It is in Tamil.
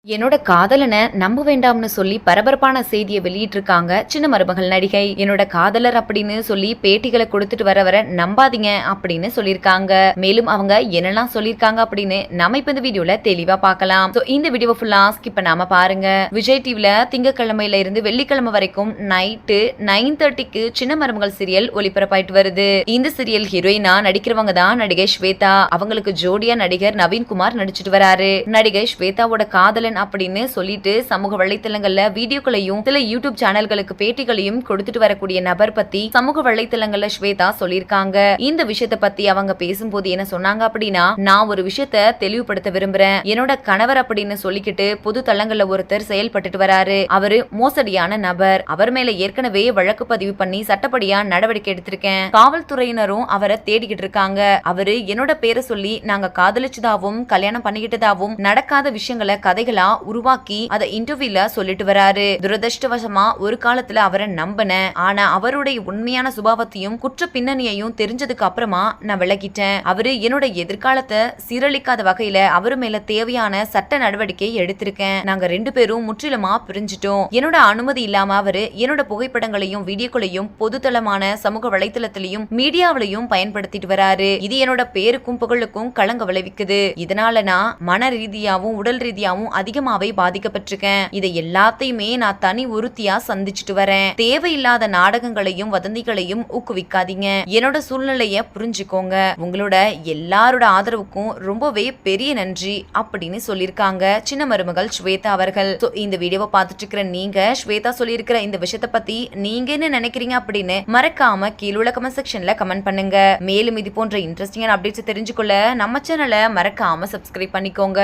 என்னோட காதலன நம்ப வேண்டாம்னு சொல்லி பரபரப்பான செய்தியை வெளியிட்டிருக்காங்க சின்ன மருமகள் நடிகை. என்னோட காதலர் அப்படின்னு சொல்லி பேட்டிகளை கொடுத்துட்டு வர நம்பாதீங்க அப்படின்னு சொல்லியிருக்காங்க. மேலும் அவங்க என்னெல்லாம் சொல்லியிருக்காங்க அப்படின்னு நம்ம இப்ப இந்த வீடியோல தெளிவா பார்க்கலாம். இந்த வீடியோ ஃபுல்லா ஸ்கிப் பண்ணாம பாருங்க. விஜய் டிவில திங்கக்கிழமையில இருந்து வெள்ளிக்கிழமை வரைக்கும் நைட்டு 9:30க்கு சின்ன மருமகள் சீரியல் ஒளிபரப்பாயிட்டு வருது. இந்த சீரியல் ஹீரோயினா நடிக்கிறவங்க தான் நடிகை ஸ்வேதா. அவங்களுக்கு ஜோடியா நடிகர் நவீன்குமார் நடிச்சிட்டு வராரு. நடிகை ஸ்வேதாவோட காதலன் அப்படின்னு சொல்லிட்டு சமூக வலைத்தளங்கள்ல வீடியோக்களையும் சில யூடியூப் சேனல்களுக்கு பேட்டிகளையும் கொடுத்துட்டு வரக்கூடிய நபர் பத்தி சமூக வலைத்தளங்கள்ல ஸ்வேதா சொல்லியிருக்காங்க. இந்த விஷயத்த பத்தி அவங்க பேசும்போது என்ன சொன்னாங்க அப்படின்னா, நான் ஒரு விஷயத்த தெளிவுபடுத்த விரும்புறேன். என்னோட கணவர் அப்படின்னு சொல்லிக்கிட்டு பொது தளங்கள்ல ஒருத்தர் செயல்பட்டு வராரு. அவரு மோசடியான நபர். அவர் மேல ஏற்கனவே வழக்கு பதிவு பண்ணி சட்டப்படியா நடவடிக்கை எடுத்திருக்கேன். காவல்துறையினரும் அவரை தேடிக்கிட்டு இருக்காங்க. அவரு என்னோட பேரை சொல்லி நாங்க காதலிச்சதாவும் கல்யாணம் பண்ணிக்கிட்டதாவும் நடக்காத விஷயங்களை கதைகளா உருவாக்கி அதை இன்டர்வியூல சொல்லிட்டு வராரு. துரதிருஷ்டவசமா ஒரு காலத்துல அவரை நம்பினேன். ஆனா அவருடைய உண்மையான சுபாவத்தையும் குற்ற பின்னணியையும் தெரிஞ்சதுக்கு அப்புறமா நான் விலகிட்டேன். அவரு என்னோட எதிர்காலத்தை சீரழிக்காத வகையில அவரு மேல தேவையான சட்ட நடவடிக்கை எடுத்திருக்கேன். நாங்க 2 பேரும் முற்றிலுமா பிரிஞ்சிட்டோம். என்னோட அனுமதி இல்லாம அவரு என்னோட புகைப்படங்களையும் வீடியோக்களையும் பொதுத்தளமான சமூக வலைத்தளத்திலையும் மீடியாவிலையும் பயன்படுத்திட்டு வராரு. இது என்னோட பேருக்கும் புகழுக்கும் களங்க விளைவிக்குது. இதனால நான் மன ரீதியாவும் உடல் ரீதியாவும் அதிகமாவே பாதிக்கப்பட்டிருக்கேன். இதை எல்லாத்தையுமே நான் தனி உறுதியா சந்திச்சுட்டு வரேன். தேவையில்லாத நாடகங்களையும் வதந்திகளையும் ஊக்குவிக்காதீங்க. என்னோட சூழ்நிலைய புரிஞ்சுக்கோங்க. உங்களோட எல்லாரோட ஆதரவுக்கும் ரொம்பவே பெரிய நன்றி அப்படின்னு சொல்லியிருக்காங்க சின்ன மருமகள் ஸ்வேதா அவர்கள். இந்த வீடியோவை பார்த்துட்டு இருக்கிற நீங்க ஸ்வேதா சொல்லியிருக்கிற இந்த விஷயத்தை பத்தி நீங்க என்ன நினைக்கிறீங்க அப்படின்னு மறக்காம கீழுள்ள கமெண்ட் செக்ஷன்ல கமெண்ட் பண்ணுங்க. மேலும் இது போன்ற இன்ட்ரெஸ்டிங்கான அப்டேட்ஸ் தெரிஞ்சுக்கொள்ள நம்ம சேனலை மறக்காம சப்ஸ்கிரைப் பண்ணிக்கோங்க.